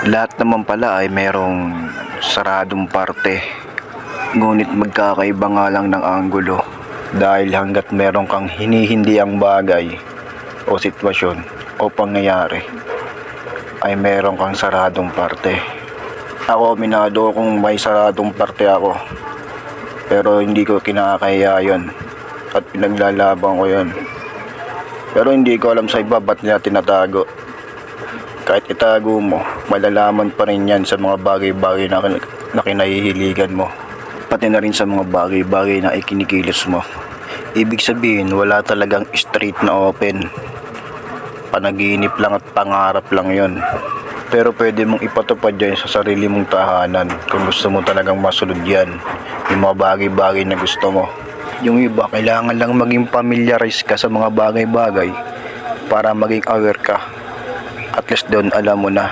Lahat naman pala ay merong saradong parte. Ngunit magkakaiba nga lang ng anggulo. Dahil hanggat meron kang hinihindi ang bagay o sitwasyon o pangyayari, ay meron kang saradong parte. Ako, minado kung may saradong parte ako. Pero hindi ko kinakaya yun. At pinaglalaban ko yun. Pero hindi ko alam sa iba ba't nila tinatago. Kahit itago mo, malalaman pa rin yan sa mga bagay-bagay na kinahihiligan mo. Pati na rin sa mga bagay-bagay na ikinikilos mo. Ibig sabihin, wala talagang straight na open. Panaginip lang at pangarap lang yon. Pero pwede mong ipatupad yan sa sarili mong tahanan kung gusto mo talagang masunod yan. Yung mga bagay-bagay na gusto mo. Yung iba, kailangan lang maging familiarize ka sa mga bagay-bagay para maging aware ka. At least doon alam mo na